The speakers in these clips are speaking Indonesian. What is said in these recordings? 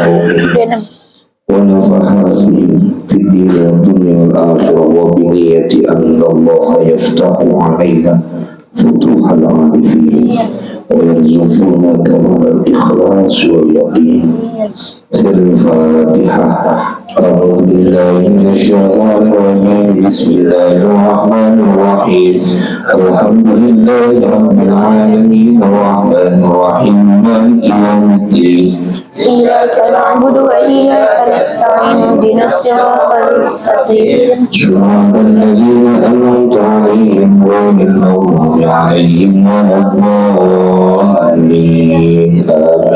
قومه ونفعها في الدين والدنيا والآخرة وبنية أن الله يفتح علينا فتوح العارفين ويرزقنا كمال الإخلاص واليقين. الفاتحة. أعوذ بالله من الشيطان الرجيم. بسم الله الرحمن الرحيم. الحمد لله رب العالمين الرحمن الرحيم مالك يوم الدين. إياك نعبد وإياك نستعين اهدنا الصراط المستقيم صراط الذين أنعمت عليهم غير المغضوب عليهم ولا الضالين. آمين.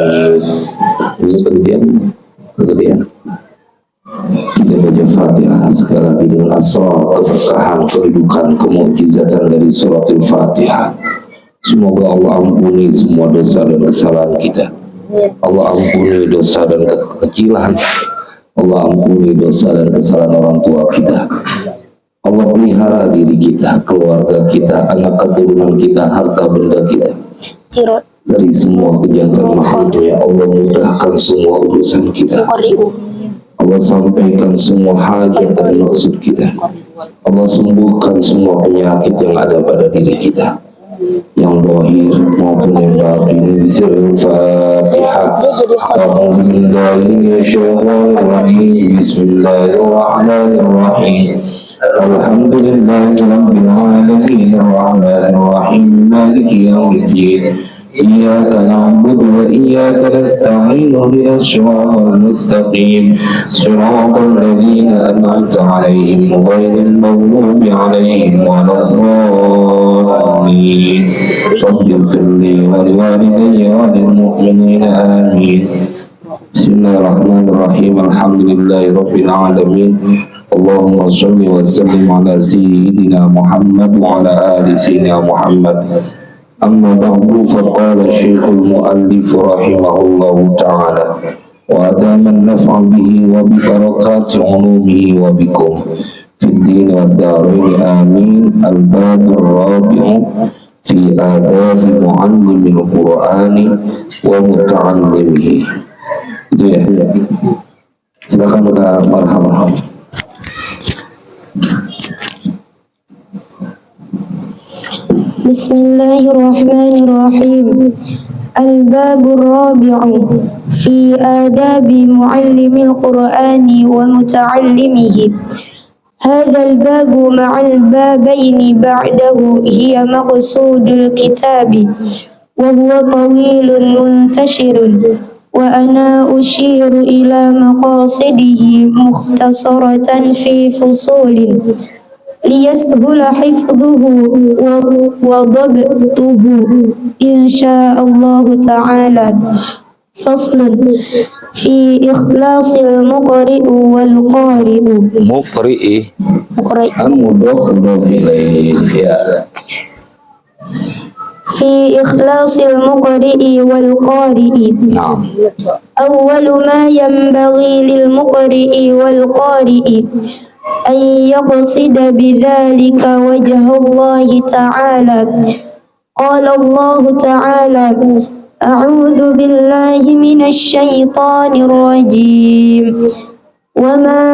Kemudian kita baca Fatihah segala bidung asrar, keberkahan, kedudukan, kemukjizatan dari surat Al-Fatihah. Semoga Allah ampuni semua dosa dan kesalahan kita. Allah ampuni dosa dan kekecilan. Allah ampuni dosa dan kesalahan orang tua kita. Allah pelihara diri kita, keluarga kita, anak keturunan kita, harta benda kita dari semua kejahatan makhluknya. Allah mudahkan semua urusan kita. Allah sampaikan semua hajat dan maksud kita. Allah sembuhkan semua penyakit yang ada pada diri kita, yang zahir maupun yang batin. Bismillahirrahmanirrahim. A'udzu billahi minasyaitonir rajim. Bismillahirrahmanirrahim. Alhamdulillahi rabbil alamin arrahmanir rahim maliki yaumiddin. Iyyaka na'budu wa iyyaka nasta'in ihdinas siratal mustaqim siratal ladzina an'amta 'alaihim ghairil maghdubi 'alaihim waladdallin. Rabbighfir li wa liwalidayya wa lil mu'minina amin. Bismillahirrahmanirrahim. Alhamdulillahi rabbil alamin. Allahumma shalli wa sallim ala sayyidina Muhammad wa ala ali sayyidina Muhammad. Amma ba'du, faqala Syekhul Mu'allif rahimahullahu ta'ala wa adama an-naf'a bihi wa bi barakati 'ulumihi wa bikum fid din wad darain amin. Al-babur rabi'u fi adabi mu'allimil Qur'ani wa muta'allimihi. Itu ya. Silakan kita marhaban. Bismillahirrahmanirrahim. Al-babur rabi'u fi adabi muallimil Qur'ani wa muta'allimihi. هذا الباب مع البابين بعده هي مقصود الكتاب وهو طويل منتشر وأنا أشير إلى مقاصده مختصرة في فصول ليسهل حفظه وضبطه إن شاء الله تعالى. فصل في إخلاص المقرئ والقارئ. مقرئ المضاف إليه. في إخلاص المقرئ والقارئ. نعم. أول ما ينبغي للمقرئ والقارئ أن يقصد بذلك وجه الله تعالى. قال الله تعالى: أعوذ بالله من الشيطان الرجيم وما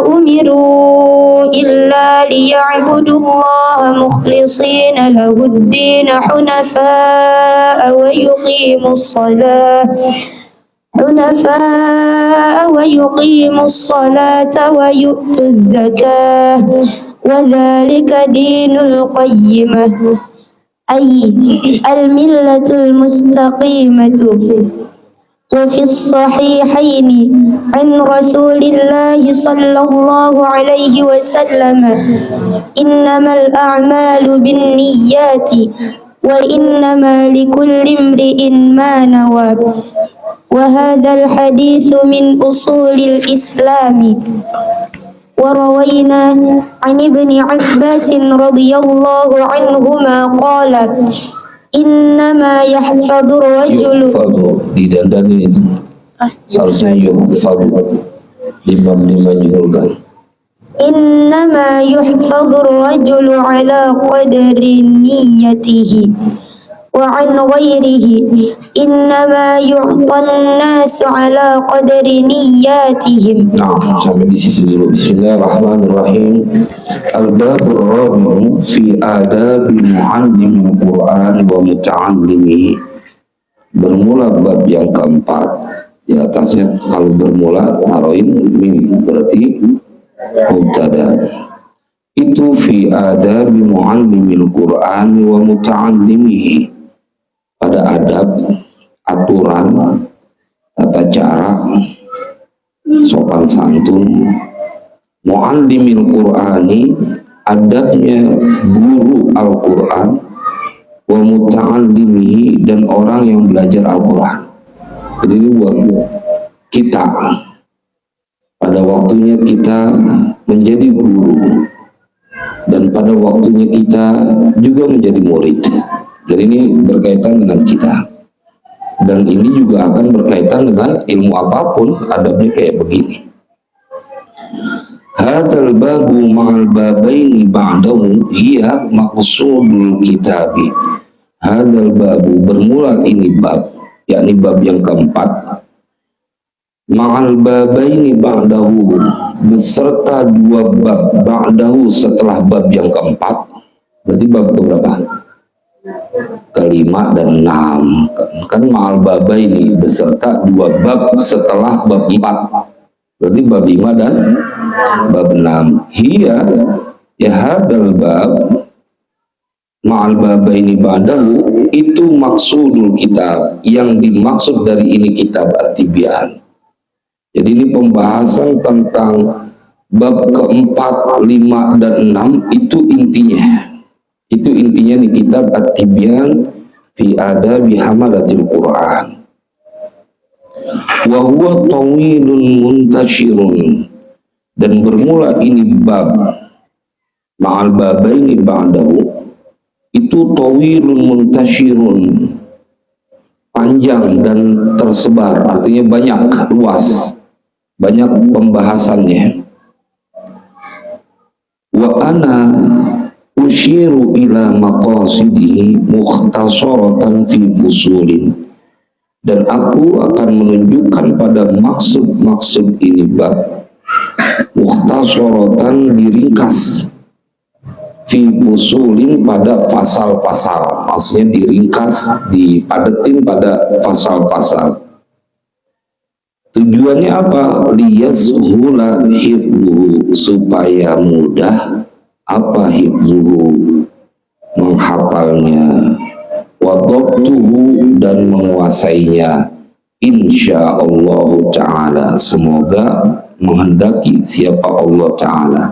أمروا إلا ليعبدوا الله مخلصين له الدين حنفاء ويقيموا الصلاة ويؤتوا الزكاة وذلك دين القيمة أي الملة المستقيمة. وفي الصحيحين عن رسول الله صلى الله عليه وسلم: إنما الأعمال بالنيات وإنما لكل امرئ ما نوى. وهذا الحديث من أصول الإسلام. وروينا عن ابن عباس رضي الله عنهما قال: إنما يحفظ الرجل didandani itu harusnya yuhfaz limam majhulkan. إنما يحفظ الرجل على قدر نيته وعن غيره إنما يعطى الناس على قدر نياتهم. Nah, sampai di sisi dulu. Bismillahirrahmanirrahim. Al-babur rabi'u fi adabi muallimil Qur'an wa muta'allimihi. Bermula bab yang keempat. Di atasnya kalau bermula naroin mim berarti mubtada. Itu fi adabi muallimil Qur'an wa muta'allimihi. Pada adab, aturan, tata cara, sopan santun muallimil Qur'ani, adabnya guru Al-Quran, wa muta'allimihi, dan orang yang belajar Al-Quran. Jadi ini buat kita pada waktunya kita menjadi guru dan pada waktunya kita juga menjadi murid. Dan ini berkaitan dengan kita. Dan ini juga akan berkaitan dengan ilmu apapun, adabnya kayak begini. Hadzal babu ma'al babaini ba'dahu hiya maqsudul kitabi. Hadzal babu, bermula ini bab, yakni bab yang keempat. Ma'al babaini ba'dahu, beserta dua bab ba'dahu, setelah bab yang keempat. Berarti bab keberapa? Kelima dan enam. Kan ma'al babaini, beserta dua bab setelah bab 4. Berarti bab 5 dan bab 6. Hiya, ya hadzal bab ma'al babaini ba'dahu, itu maksudul kitab, yang dimaksud dari ini kitab At-Tibyan. Jadi ini pembahasan tentang bab keempat, 5 dan 6, itu intinya. Itu intinya di kitab At-Tibyan fi adabi hamalatil Qur'an. Wa huwa tawilun muntashirun, dan bermula ini bab ma'al babaini ba'dahu, itu tawilun muntashirun, panjang dan tersebar, artinya banyak, luas, banyak pembahasannya. Wa ana usyiru ila maqasidihi mukhtasaratan fi fusulin, dan aku akan menunjukkan pada maksud-maksud ini bab mukhtasaratan, diringkas, fi fusulin, pada pasal-pasal, maksudnya diringkas, dipadetin pada pasal-pasal. Tujuannya apa? Liyashula hifdhuhu, supaya mudah apa hifdzuhu, menghafalnya, wadabtuhu, dan menguasainya, insyaallah ta'ala, semoga menghendaki siapa Allah ta'ala.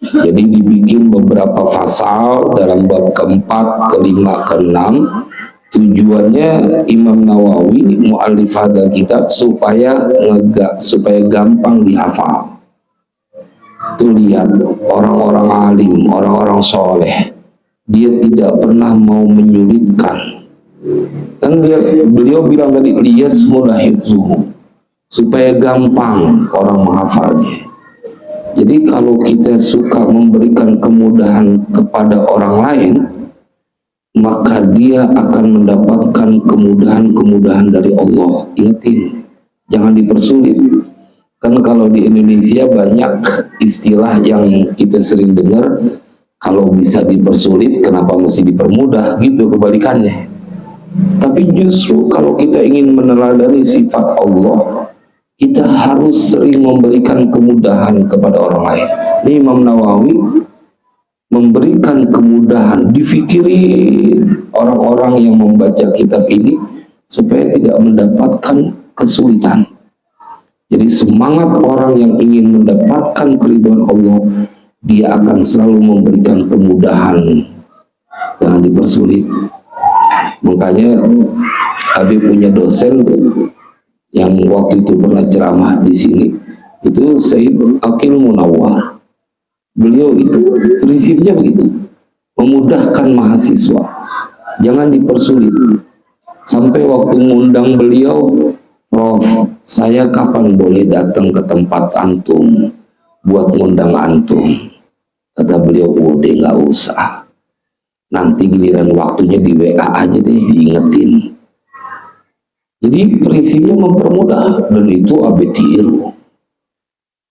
Jadi dibikin beberapa pasal dalam bab keempat, kelima, keenam. Tujuannya Imam Nawawi, mu'allif hadal kitab, supaya gampang dihafal. Tuh lihat orang-orang alim, orang-orang soleh, dia tidak pernah mau menyulitkan. Kan beliau bilang tadi liyashula hifdzuhu, supaya gampang orang menghafalnya. Jadi kalau kita suka memberikan kemudahan kepada orang lain, maka dia akan mendapatkan kemudahan-kemudahan dari Allah. Ingatin, jangan dipersulit. Kan kalau di Indonesia banyak istilah yang kita sering dengar, kalau bisa dipersulit kenapa mesti dipermudah, gitu kebalikannya. Tapi justru kalau kita ingin meneladani sifat Allah, kita harus sering memberikan kemudahan kepada orang lain. Ini Imam Nawawi memberikan kemudahan, difikirin orang-orang yang membaca kitab ini supaya tidak mendapatkan kesulitan. Jadi semangat orang yang ingin mendapatkan keridhaan Allah, dia akan selalu memberikan kemudahan, jangan dipersulit. Makanya Habib punya dosen tuh, yang waktu itu pernah ceramah di sini, itu Said Aqil Munawwar. Beliau itu prinsipnya begitu, memudahkan mahasiswa, jangan dipersulit. Sampai waktu ngundang beliau, Prof, saya kapan boleh datang ke tempat antum buat ngundang antum? Kata beliau, udah nggak usah. nanti giliran waktunya di WA aja deh, diingetin. Jadi prinsipnya mempermudah, dan itu abe tiru.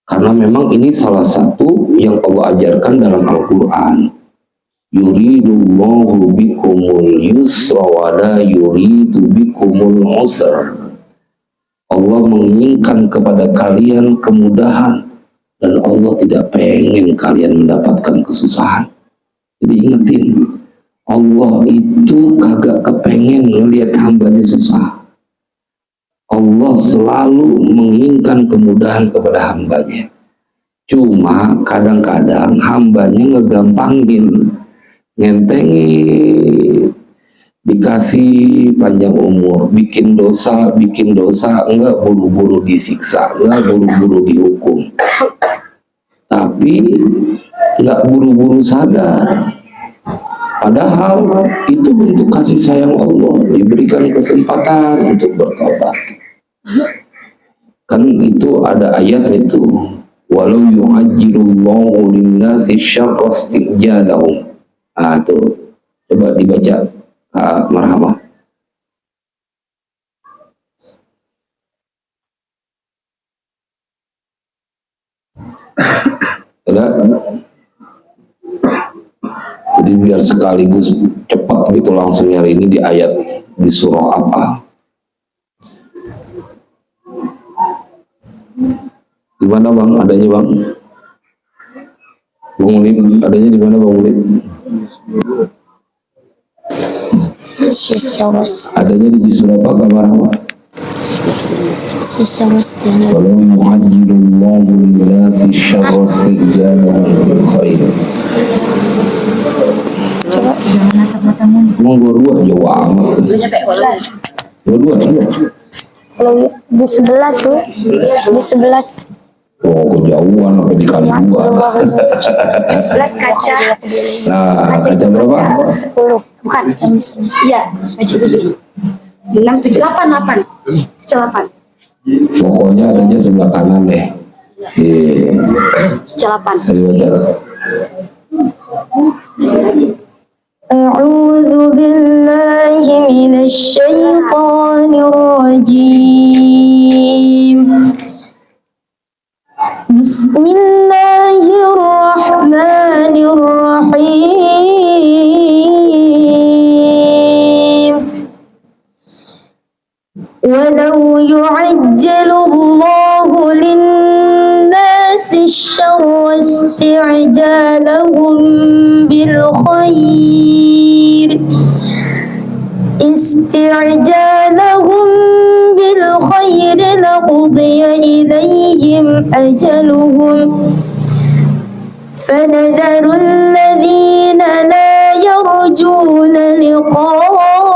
Karena memang ini salah satu yang Allah ajarkan dalam Al-Quran. Yuridullahu bikumul yusra wa la yuridu bikumul usra. Allah menginginkan kepada kalian kemudahan, dan Allah tidak pengen kalian mendapatkan kesusahan. Jadi ingetin, Allah itu kagak kepengen ngelihat hambanya susah. Allah selalu menginginkan kemudahan kepada hambanya. Cuma kadang-kadang hambanya ngegampangin, ngentengin, dikasih panjang umur, bikin dosa, enggak buru-buru disiksa, enggak buru-buru dihukum. Tapi enggak buru-buru sadar. Padahal itu bentuk kasih sayang Allah, diberikan kesempatan untuk bertobat. Kan itu ada ayat itu, walau yu'ajjilullahu linnasi syarra isti'jalahum. Tuh coba dibaca, marhamah. Ada? Jadi biar sekaligus cepat gitu langsung nyari ini di ayat di surah apa? Di mana Bang? Adanya Bang? Bang Ulip, adanya di mana Bang Ulip? Adanya di surah apa kabar apa? Walau yu'ajjilullahu linnasi syarra isti'jalahum bil khair. Emang dua-dua jauh amat. Dua-dua ya? Kalau di 11 tuh, di 11. Oh, kejauhan sampai dikali dua. 11 kaca. Nah, kaca berapa? 10. Bukan. Iya, kaca 7. 6, 7, 8, 8. Kaca 8. Pokoknya adanya sebelah kanan deh. Kaca 8. أعوذ بالله من الشيطان الرجيم بسم الله الرحمن الرحيم ولو يعجل الله للناس الشر استعجالهم بالخير لقضي إليهم أجلهم فنذر الذين لا يرجون لقاءنا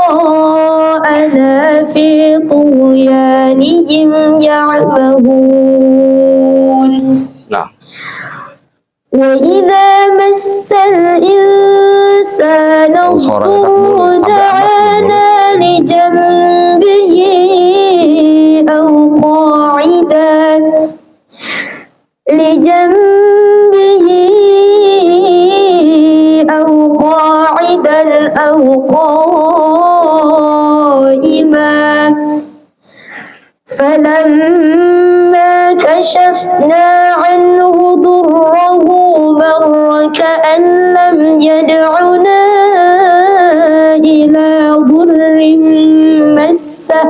في طغيانهم يعمهون وإذا مس الإنسان الضر دعانا لجنبه أو قاعدا أو قائما فلما كشفنا عنه ضره مر كأن لم يدعنا إلى ضر مسه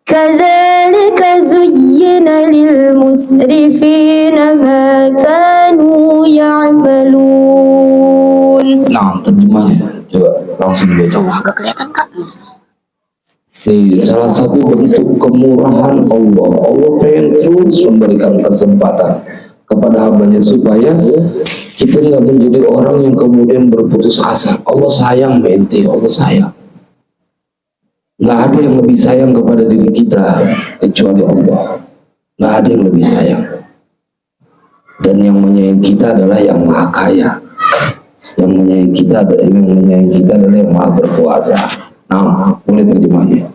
كذلك زين للمسرفين ما كانوا يعملون. Nah, terjemahnya coba langsung dibaca. Agak kelihatan Kak. Nih, salah satu bentuk kemurahan Allah. Allah pengen terus memberikan kesempatan kepada hambanya supaya kita nggak menjadi orang yang kemudian berputus asa. Allah sayang mente, Allah sayang. Nggak ada yang lebih sayang kepada diri kita kecuali Allah. Nggak ada yang lebih sayang. Dan yang menyayangi kita adalah yang maha kaya. Yang menyayangi kita adalah yang maha berkuasa. Nah, boleh terjemahnya.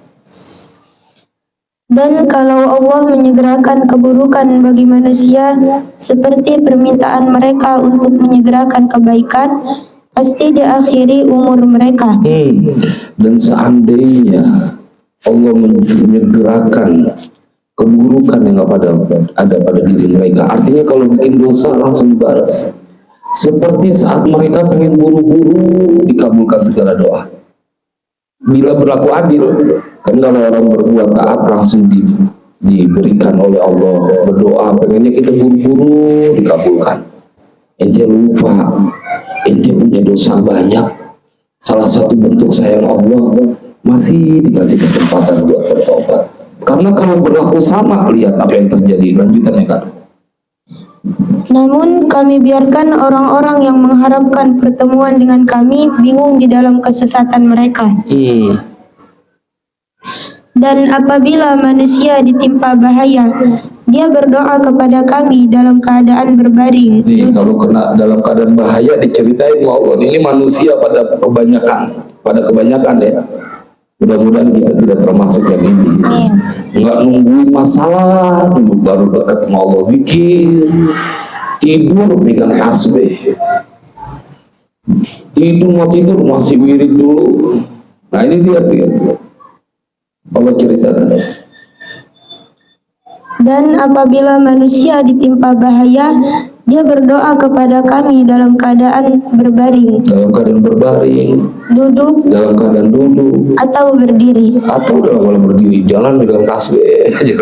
Dan kalau Allah menyegerakan keburukan bagi manusia seperti permintaan mereka untuk menyegerakan kebaikan, pasti diakhiri umur mereka. Dan seandainya Allah menyegerakan keburukan yang ada pada diri mereka, artinya kalau bikin dosa langsung dibalas. Seperti saat mereka pengen buru-buru dikabulkan segala doa. Bila berlaku adil, kan kalau orang berbuat taat langsung diberikan oleh Allah. Berdoa pengennya kita buru-buru dikabulkan. Ente lupa, ente punya dosa banyak. Salah satu bentuk sayang Allah, masih dikasih kesempatan buat bertobat. Karena kalau berlaku sama, lihat apa yang terjadi. Lanjutannya kan. Namun kami biarkan orang-orang yang mengharapkan pertemuan dengan kami bingung di dalam kesesatan mereka. Dan apabila manusia ditimpa bahaya, dia berdoa kepada kami dalam keadaan berbaring. Kalau kena dalam keadaan bahaya diceritain Allah, ini manusia pada kebanyakan ya. Mudah-mudahan kita tidak termasuk yang ini. Nggak nungguin masalah dulu baru dekat sama Allah, zikir, tidur pegang tasbih, tidur masih wirid dulu. Nah ini dia Allah ceritakan. Dan apabila manusia ditimpa bahaya, dia berdoa kepada kami dalam keadaan berbaring, duduk, dalam keadaan duduk, atau berdiri. Atau dalam berdiri, jalan dengan tasbih aja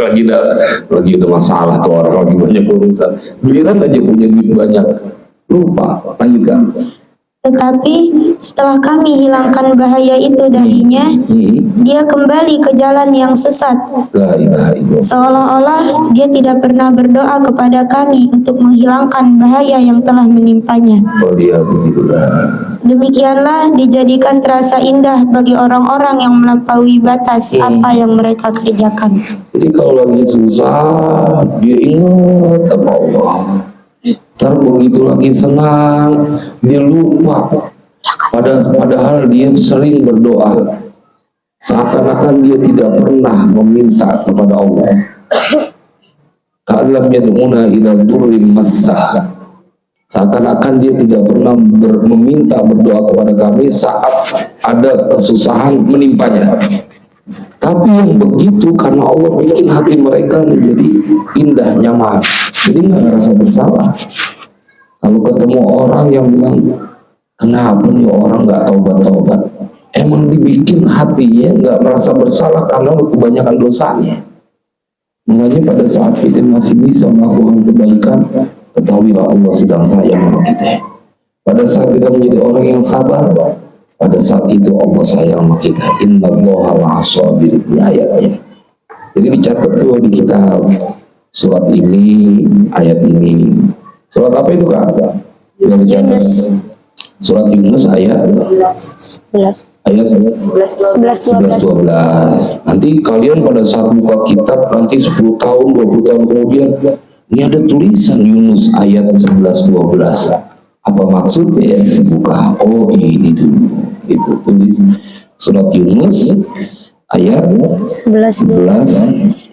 lagi ada masalah tuh orang lagi banyak urusan. Giliran aja punya duit banyak, lupa. Lanjutkan. Tetapi setelah kami hilangkan bahaya itu darinya, dia kembali ke jalan yang sesat. Seolah-olah dia tidak pernah berdoa kepada kami untuk menghilangkan bahaya yang telah menimpanya. Demikianlah dijadikan terasa indah bagi orang-orang yang melampaui batas apa yang mereka kerjakan. Jadi kalau lagi susah, dia ingat sama Allah. Ntar begitu lagi senang, dia lupa. Padahal dia sering berdoa. Seakan-akan dia tidak pernah meminta kepada Allah. Ka'lam yad'una ila durrim massah. Seakan-akan dia tidak pernah meminta berdoa kepada kami saat ada kesusahan menimpanya. Tapi yang begitu karena Allah bikin hati mereka menjadi indah, nyaman. Jadi nggak ngerasa bersalah. Kalau ketemu orang yang bilang, kenapa nih orang nggak taubat-taubat? Emang dibikin hatinya nggak merasa bersalah karena kebanyakan dosanya. Makanya pada saat kita masih bisa melakukan kebaikan, ketahuilah Allah sedang sayang sama kita. Pada saat kita menjadi orang yang sabar, pada saat itu Allah sayang sama kita. Innallaha ma'as-sabirin. Ini ayatnya. Jadi dicatat tuh di kitab. Surat ini, ayat ini. Surat apa itu Kak? Yunus. Surat Yunus ayat 11. Ayat 11-12. Nanti kalian pada saat buka kitab nanti 10 tahun, 20 tahun kemudian, ini ada tulisan Yunus ayat 11-12. Apa maksudnya ya? Buka, oh ini dulu. Itu tulis surat Yunus ayat 11-12.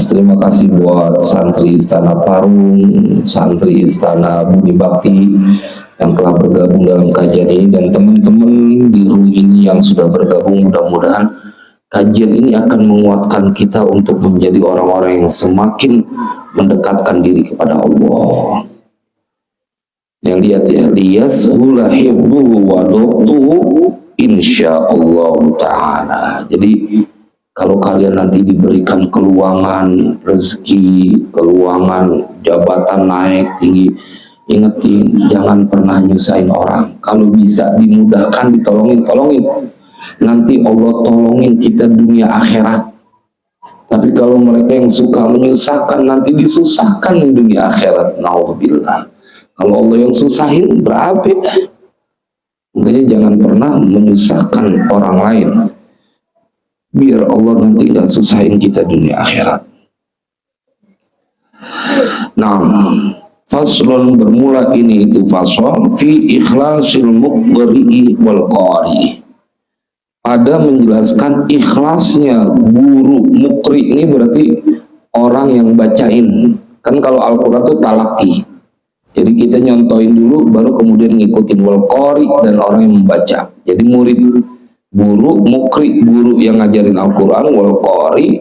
Terima kasih buat santri Istana Parung, santri Istana Budi Bakti yang telah bergabung dalam kajian ini, dan teman-teman di room ini yang sudah bergabung. Mudah-mudahan kajian ini akan menguatkan kita untuk menjadi orang-orang yang semakin mendekatkan diri kepada Allah. Yang lihat ya, liyashula hibbuhu wa du'tuhu insyaallah ta'ala. Jadi kalau kalian nanti diberikan keluangan rezeki, keluangan jabatan naik tinggi, ingetin jangan pernah nyusahin orang. Kalau bisa dimudahkan, ditolongin. Nanti Allah tolongin kita dunia akhirat. Tapi kalau mereka yang suka menyusahkan, nanti disusahkan di dunia akhirat. Nauzubillah. Kalau Allah yang susahin, berabe. Makanya jangan pernah menyusahkan orang lain, biar Allah nanti nggak susahin kita dunia akhirat. Nah, faslun bermula ini itu fasl fi ikhlasil muqri'i wal qari. Ada menjelaskan ikhlasnya guru. Muqri ini berarti orang yang bacain. Kan kalau Al-Quran itu talaki. Jadi kita nyontoin dulu, baru kemudian ngikutin wal qari dan orang yang membaca. Jadi murid, guru, mukri, guru yang ngajarin Al-Quran, wal qari,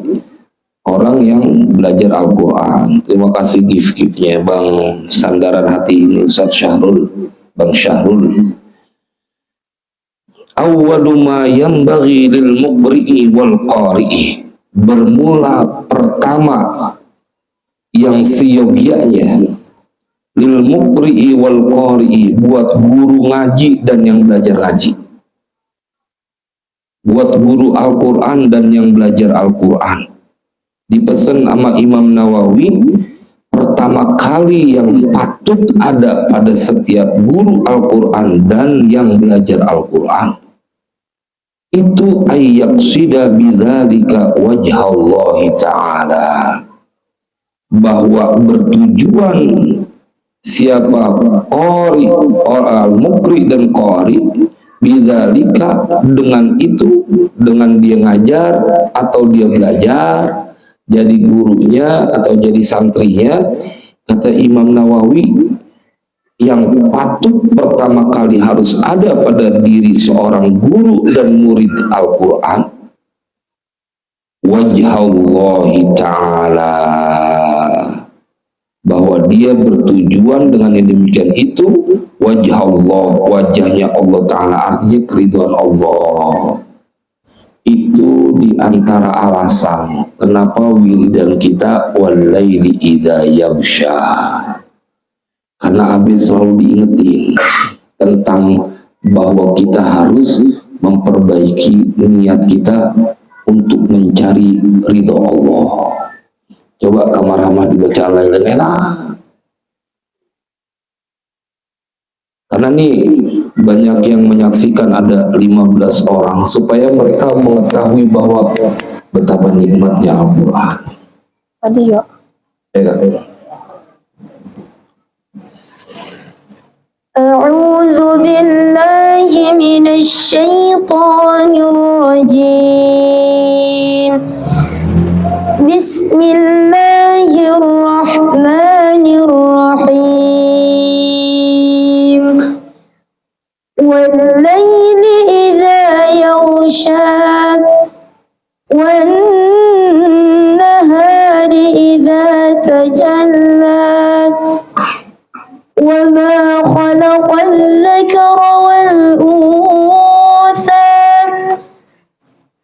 orang yang belajar Al-Quran. Terima kasih gift-giftnya Bang Sandaran Hati ini, Ustaz Syahrul, Bang Syahrul. Awwalu ma yanbaghi lil muqri'i wal qari'i. Bermula pertama yang seyogianya lil muqri'i wal qari'i, buat guru ngaji dan yang belajar ngaji, buat guru Al-Quran dan yang belajar Al-Quran. Dipesan sama Imam Nawawi, pertama kali yang patut ada pada setiap guru Al-Quran dan yang belajar Al-Quran itu ayyaqsida bidzalika wajhallahi ta'ala, bahwa bertujuan siapa qari, al-mukri dan qari, bidzalika dengan itu, dengan dia ngajar atau dia belajar, jadi gurunya atau jadi santrinya. Kata Imam Nawawi, yang patut pertama kali harus ada pada diri seorang guru dan murid Al-Quran, wajhallahi ta'ala, bahwa dia bertujuan dengan yang demikian itu, wajah Allah, wajahnya Allah Ta'ala, artinya keridhaan Allah. Itu diantara alasan kenapa wiridan kita walaili idza yaghsha, karena Abi selalu diingetin tentang bahwa kita harus memperbaiki niat kita untuk mencari ridho Allah. Coba Kamar Rahmat dibaca enak. Karena nih banyak yang menyaksikan, ada 15 orang, supaya mereka mengetahui bahwa betapa nikmatnya Al-Quran. Tadi yuk. A'udzu billahi minasy syaithanir rajim. Bismillahirrahmanirrahim. Wal-laili idza yaghsha wan-nahari idza tajalla wa ma khalaqal dzakara wal untha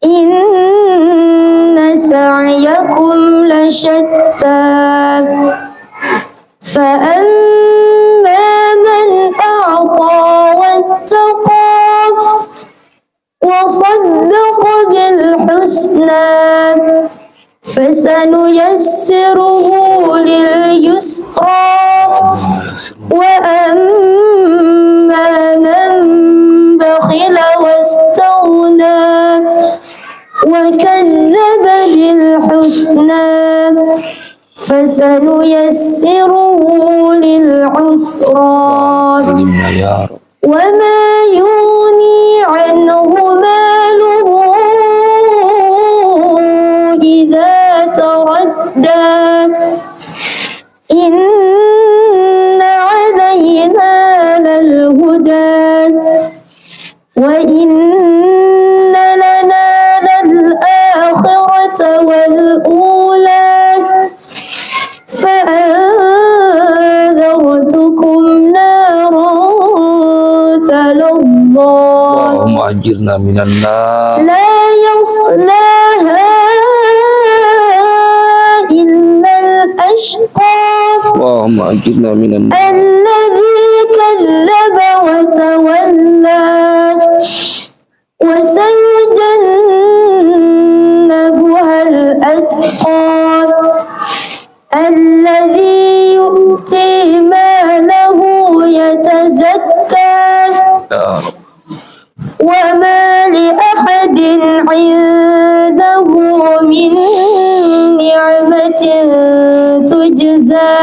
inna sa'yakum lashatta fa amma man a'ta wattaqa wa saddaqa bil husna fasanuyassiruhu lil yusra wa amma man bakhila wastaghna wa kadzdzaba bil husna fasanuyassiruhu lil usra wa ma yuni anhu maluhu idza taradda inna alayna lal huda wa inna lana lal akhirata wal ula fa anzartukum naran talazza Allahumma ajirna minan nar la yaslaha illa al-ashqa Allahumma ajirna minan nar الذي كذب وتولى وسيجنبها الأتقى الذي يؤتي ماله يتزكى وما لأحد عنده من نعمة تجزى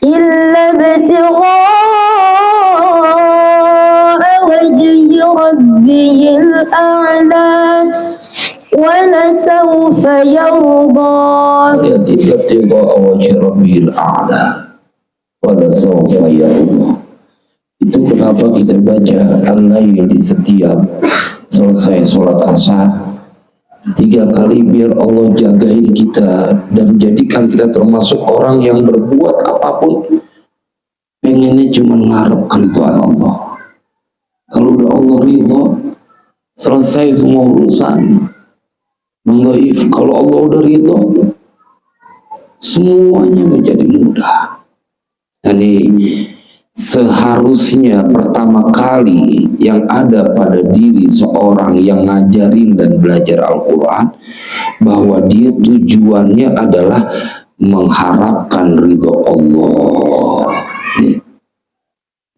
إلا ابتغاء وجه ربه الأعلى ولسوف يرضى. Ibtigha'a wajhi rabbil a'la. wala sawfa yarda. Itu kenapa kita baca al-lail di setiap selesai sholat asar 3 kali, biar Allah jagain kita dan jadikan kita termasuk orang yang berbuat apapun pengennya cuma ngarep keridhaan Allah. Kalau udah Allah ridho, selesai semua urusan. Menggaif, kalau Allah udah ridho, semuanya menjadi mudah. Jadi seharusnya pertama kali yang ada pada diri seorang yang ngajarin dan belajar Al-Quran, bahwa dia tujuannya adalah mengharapkan ridho Allah.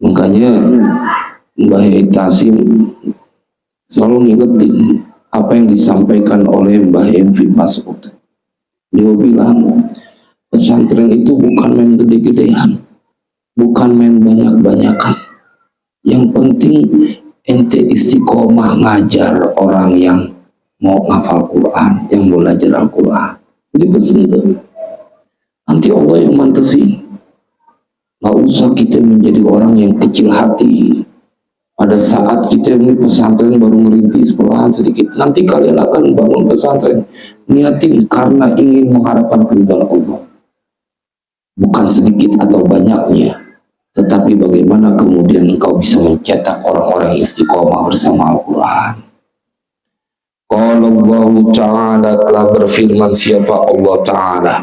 Makanya Mbah Yai Tasim selalu ngingetin apa yang disampaikan oleh Mbah Yai Mas'ud. Dia bilang pesantren itu bukan main gede-gedean, bukan main banyak-banyakan. Yang penting ente istiqomah ngajar orang yang mau ngafal Quran, yang mau belajar Al-Quran. Jadi pesan tuh, nanti Allah yang mantesi. Gak usah kita menjadi orang yang kecil hati. Pada saat kita ini pesantren baru merintis perlahan sedikit, nanti kalian akan bangun pesantren niatin karena ingin mengharapkan keridhaan Allah, bukan sedikit atau banyaknya, tetapi bagaimana kemudian engkau bisa mencetak orang-orang istiqomah bersama Al-Quran. Kalau Allah Ta'ala telah berfirman, siapa Allah Ta'ala,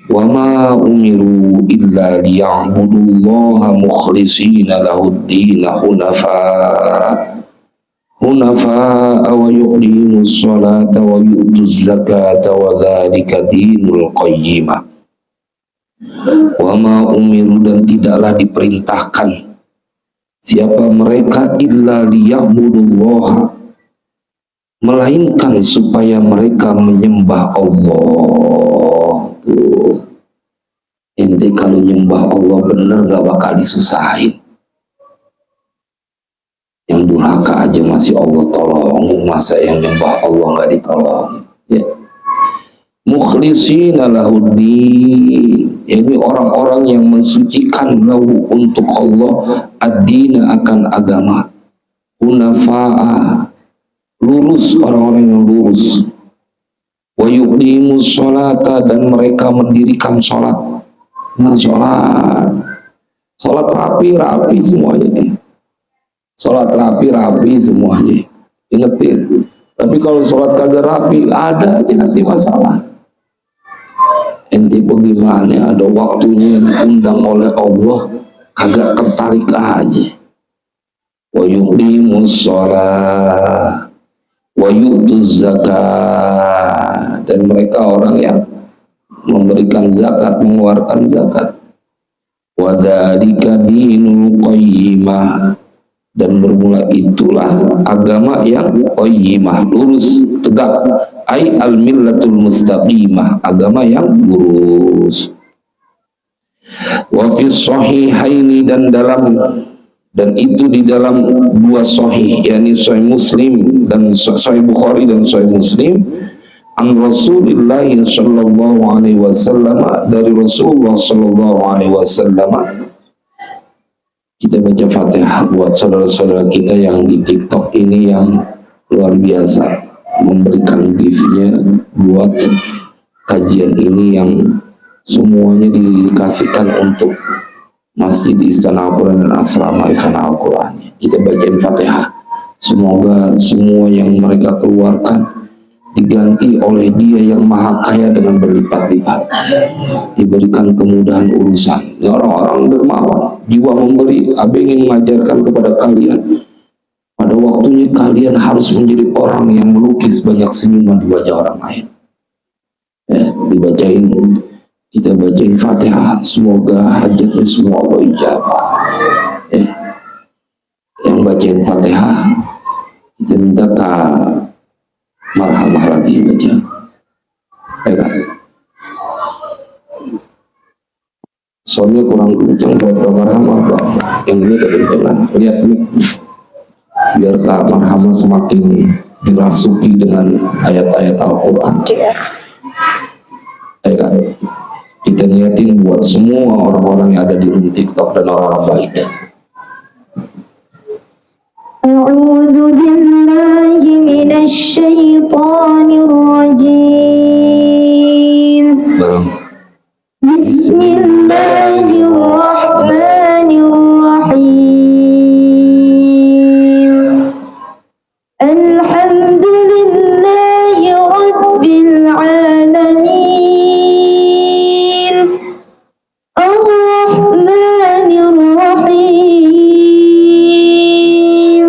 wa ma umiru illa liya'budullaha mukhlishina lahud-din hunafa wa yuqimus salata wa yu'tuz zakata wa dzalika dinul qayyimah. Wa ma umiru, dan tidaklah diperintahkan siapa mereka illa liya'budullaha, melainkan supaya mereka menyembah Allah. Tuh, ente kalau nyembah Allah bener gak bakal disusahin. Yang durhaka aja masih Allah tolongin, masa yang nyembah Allah gak ditolong ya. Mukhlishina lahuddin, ini orang-orang yang mensucikan lahu untuk Allah ad-dina, akan agama. Hunafa'a, lurus, orang-orang yang lurus. Wa yuqimus sholata, dan mereka mendirikan sholat. Nah, sholat rapi-rapi semuanya. Sholat rapi-rapi semuanya. Ingetin. Tapi kalau sholat kagak rapi, ada aja nanti masalah. Ente bagaimana ada waktunya diundang oleh Allah, kagak tertarik aja. Wa yuqimus sholat wa yu'tuz zakat, dan mereka orang yang memberikan zakat, mengeluarkan zakat. Wa dzalika dinul qayyimah, dan bermula itulah agama yang qayyimah, lurus, tegak. Ai al-millatul mustaqimah, agama yang lurus. Wa fis sahihaini, dan itu di dalam 2 sahih, yakni Sahih Muslim dan Sahih Bukhari dan Sahih Muslim, an Rasulullah sallallahu alaihi wasallam, dari Rasulullah sallallahu alaihi wasallam. Kita baca Fatihah buat saudara-saudara kita yang di TikTok ini yang luar biasa memberikan gift-nya buat kajian ini, yang semuanya dikasihkan untuk masjid di Istana Al-Quran dan asrama Istana Al-Quran. Kita bacain Fatihah, semoga semua yang mereka keluarkan diganti oleh Dia yang maha kaya dengan berlipat-lipat, diberikan kemudahan urusan. Ya, orang-orang dermawan, jiwa memberi. Abi ingin mengajarkan kepada kalian, pada waktunya kalian harus menjadi orang yang melukis banyak senyuman di wajah orang lain. Ya, dibacain, kita bacain Fatihah, semoga hajatnya semua Allah ijabah. Ya, yang bacain Fatihah, kita minta marhamah lagi baca. Ya, soalnya kurang kencang buat marhamah, Pak. Yang ini kekencangan. Lihat nih, biar marhamah semakin dirasuki dengan ayat-ayat Al-Quran. Ya, kita kita niatin buat semua orang-orang yang ada di room TikTok dan orang-orang baik. A'udzu billahi minasy syaithanir rajim. Bismillahirrahmanirrahim. Alhamdulillahi rabbil alamin. Ar-Rahmanir Rahim.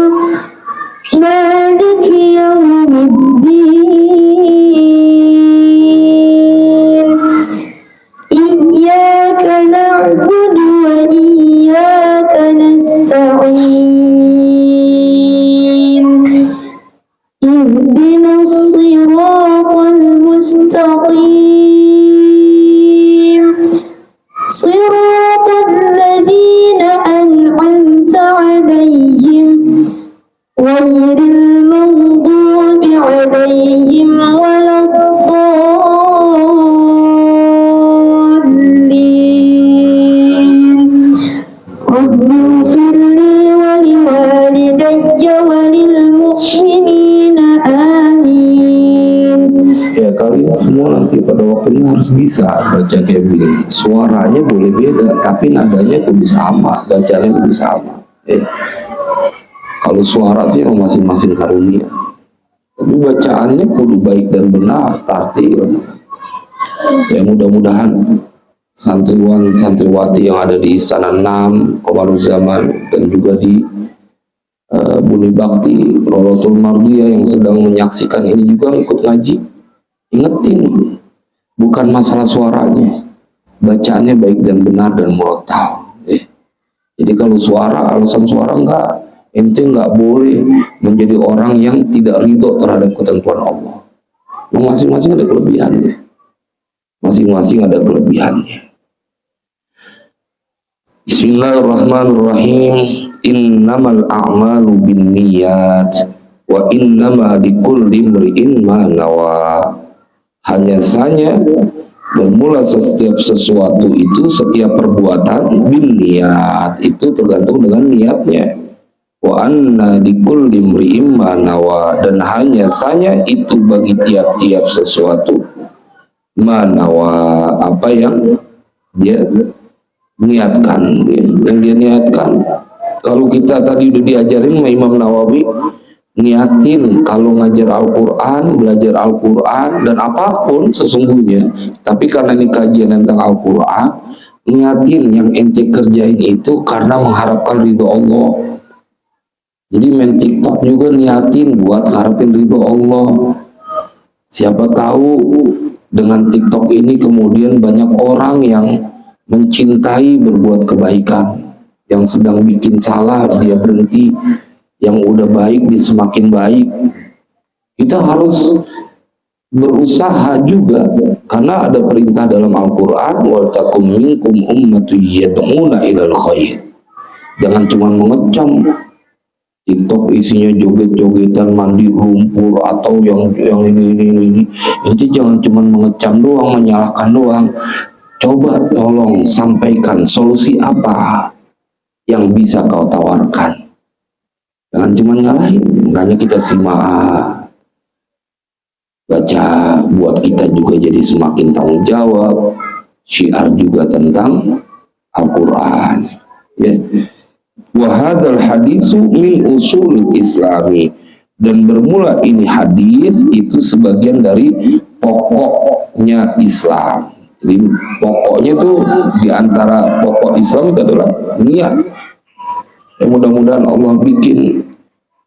Maliki yaumiddin. Iyyaka na'budu wa iyyaka nasta'in. Ihdinas siratal mustaqim. Siratal ladzina an'amta 'alaihim ghairil maghdubi 'alaihim waladdallin. Rabbighfir li wa liwalidayya wa lil mu'minina amin. Ya, kalian semua nanti pada waktunya harus bisa baca kayak gini. Suaranya boleh beda, tapi nadanya kudu sama, bacanya kudu sama. Kalau suara sih masing-masing karunia, tapi bacaannya kudu baik dan benar, tartil. Ya, mudah-mudahan santriwan santriwati yang ada di Istana 6, Komaruzaman, dan juga di Buni Bakti, Rorotul Mardiyah yang sedang menyaksikan ini juga ikut ngaji. Ingetin, bukan masalah suaranya, bacaannya baik dan benar dan murotal. Jadi kalau suara, alasan suara ente nggak boleh menjadi orang yang tidak ridho terhadap ketentuan Allah. Masing-masing ada kelebihannya. Masing-masing ada kelebihannya. Bismillahirrahmanirrahim. Innamal a'malu binniyat wa innama likulli imri'in ma nawa. Hanya saja bermula setiap sesuatu itu, setiap perbuatan binniyat itu tergantung dengan niatnya. Wa anna likulli imri'in ma nawa, dan hanya saja itu bagi tiap-tiap sesuatu ma nawa, apa yang dia niatkan, yang dia niatkan. Kalau kita tadi udah diajarin sama Imam Nawawi, niatin kalau ngajar Al-Quran, belajar Al-Quran dan apapun sesungguhnya, tapi karena ini kajian tentang Al-Quran, niatin yang ente kerjain itu karena mengharapkan ridho Allah. Jadi main TikTok juga niatin buat ngarepin ridho Allah. Siapa tahu dengan TikTok ini kemudian banyak orang yang mencintai berbuat kebaikan. Yang sedang bikin salah dia berhenti, yang udah baik dia semakin baik. Kita harus berusaha juga, karena ada perintah dalam Al-Quran, wal takum minkum ummatun yad'una ilal khair. Jangan cuma mengecam. TikTok isinya joget-jogetan mandi lumpur atau yang ini. Itu jangan cuma mengecam doang, menyalahkan doang. Coba tolong sampaikan solusi apa yang bisa kau tawarkan. Jangan cuma nyalahin, makanya kita simak. Baca buat kita juga jadi semakin tanggung jawab. Syiar juga tentang Al-Quran. Ya. Wahadal hadisu min usul islami, dan bermula ini hadis itu sebagian dari pokoknya Islam. Jadi pokoknya tuh diantara pokok Islam itu adalah niat. Ya, mudah-mudahan Allah bikin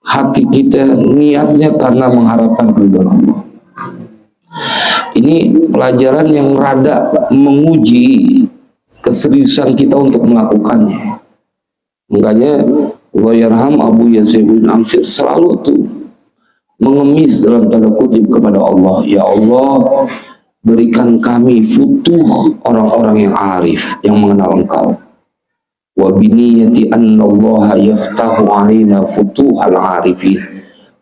hati kita niatnya karena mengharapkan ridho Allah. Ini pelajaran yang rada menguji keseriusan kita untuk melakukannya. Makanya Wahyarham Abu Yazid bin Amsir selalu tuh mengemis dalam tanda kutip kepada Allah. Ya Allah, berikan kami futuh orang-orang yang arif, yang mengenal Engkau. Wa biniyati anna Allah yaftahu alaina futuhal arifin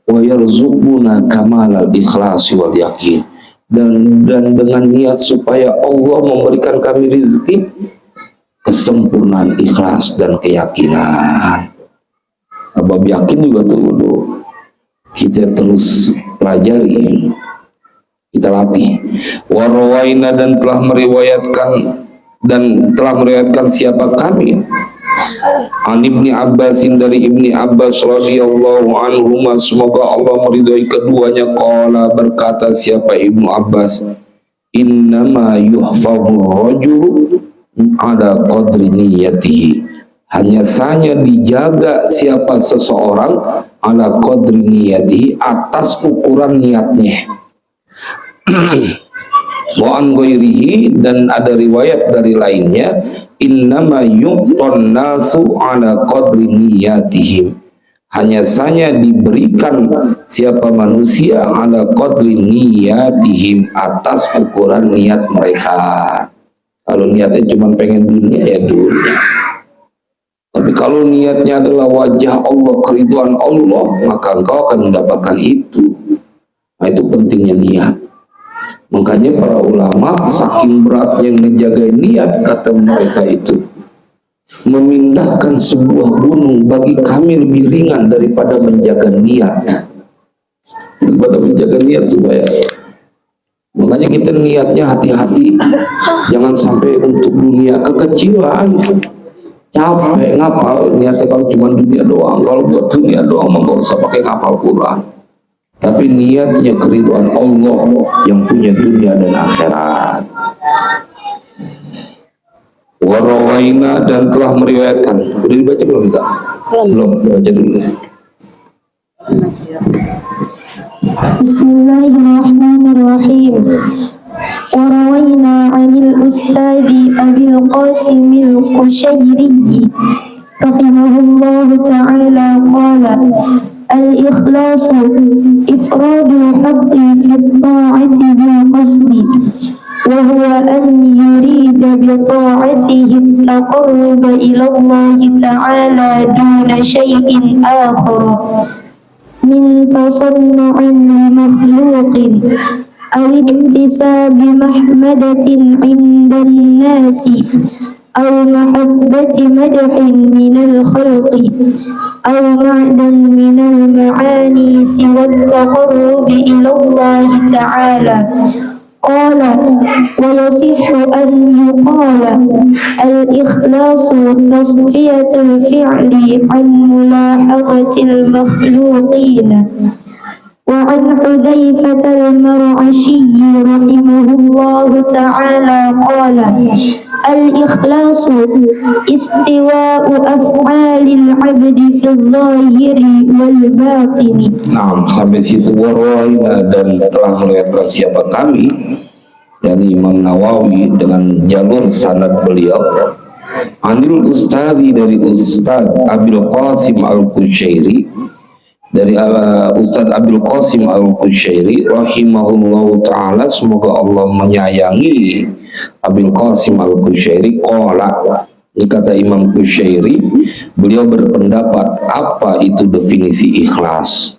wa yarzuquna kamalal ikhlasi wal yakin. dan dengan niat supaya Allah memberikan kami rezeki, kesempurnaan ikhlas dan keyakinan. Abab yakin juga tuh kita terus pelajari, kita latih. Warawaina dan telah meriwayatkan siapa kami an Ibni Abbasin dari Ibni Abbas radhiyallahu anhuma, semoga Allah meridhai keduanya, qala berkata siapa Ibnu Abbas, innama yuhfadhu rajulu ala qadri niyatihi, hanya saja dijaga siapa seseorang ala qadri niyatihi, atas ukuran niatnya. Wa an ghairihi, dan ada riwayat dari lainnya, innama yu'ton nasu ala qadri niyatihim, hanya saja diberikan siapa manusia ala qadri niyatihim, atas ukuran niat mereka. Kalau niatnya cuma pengen dunia, ya dunia. Tapi kalau niatnya adalah wajah Allah, keridhaan Allah, maka engkau akan mendapatkan itu. Nah, itu pentingnya niat. Makanya para ulama saking beratnya menjaga niat, kata mereka itu, memindahkan sebuah gunung bagi kami lebih ringan daripada menjaga niat. Daripada menjaga niat supaya, makanya kita niatnya hati-hati, jangan sampai untuk dunia kekecilan. Capek ngapal niatnya kalau cuma dunia doang. Kalau buat dunia doang nggak usah pakai ngapal Quran. Tapi niatnya keridhaan Allah yang punya dunia dan akhirat. Warawaina dan telah meriwayatkan. Udah dibaca belum Kak? Belum, baca dulu. Bismillahirrahmanirrahim. وروينا عن الأستاذ أبي القاسم القشيري رحمه الله تعالى قال الإخلاص إفراد الحق في الطاعة بالقصد، وهو أن يريد بطاعته التقرب إلى الله تعالى دون شيء آخر من تصنع لمخلوق أو اكتساب محمدة عند الناس أو محبة مدح من الخلق أو معدن من المعاني سوى التقرب إلى الله تعالى. قال ويصح أن يقال الإخلاص تصفية الفعل عن ملاحظة المخلوقين. وعن حذيفة المرعشي رحمه الله تعالى قال الإخلاص استواء أفعال العبد في الظاهر والباطن. Nah, sampai situ warawaina dan telah meriwayatkan siapa kami, yakni Imam Nawawi dengan jalur sanad beliau, Anil Ustadi dari Ustad Abil Qasim Al-Qushairi, dari Ustaz Abil Qasim Al-Qushairi rahimahullahu ta'ala, semoga Allah menyayangi Abil Qasim Al-Qushairi. Qala, ini kata Imam Qushairi, beliau berpendapat apa itu definisi ikhlas.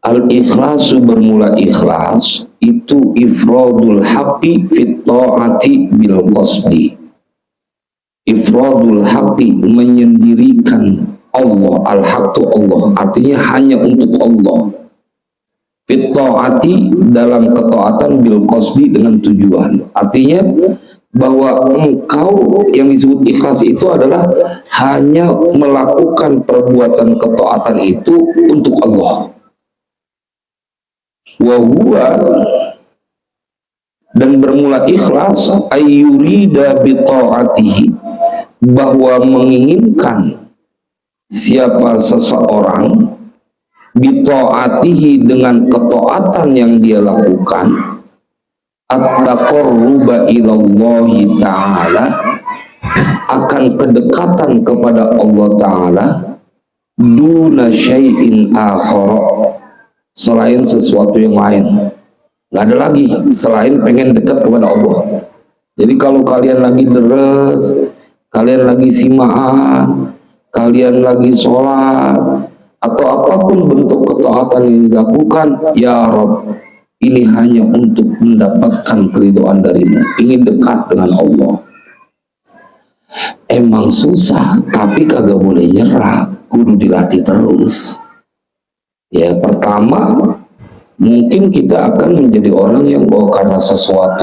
Al-ikhlasu bermula ikhlas itu ifradul haqqi fit ta'ati bil qasdi. Ifradul haqqi, menyendirikan Allah, al-haq itu Allah, artinya hanya untuk Allah. Fit ta'ati, dalam ketaatan, bil qasdi, dengan tujuan. Artinya bahwa engkau yang disebut ikhlas itu adalah hanya melakukan perbuatan ketaatan itu untuk Allah. Wa huwa, dan bermula ikhlas ayyurida bi ta'atihi, bahwa menginginkan siapa seseorang bita'atihi, dengan ketaatan yang dia lakukan, at-taqarruba ilallahi ta'ala, akan kedekatan kepada Allah Ta'ala, duna syai'in akhara, selain sesuatu yang lain. Nggak ada lagi selain pengen dekat kepada Allah. Jadi kalau kalian lagi deres, kalian lagi simaan, kalian lagi sholat, atau apapun bentuk ketaatan yang dilakukan, ya Rabb, ini hanya untuk mendapatkan keridhaan darimu, ingin dekat dengan Allah. Emang susah, tapi kagak boleh nyerah, kudu dilatih terus. Ya, pertama mungkin kita akan menjadi orang yang karena sesuatu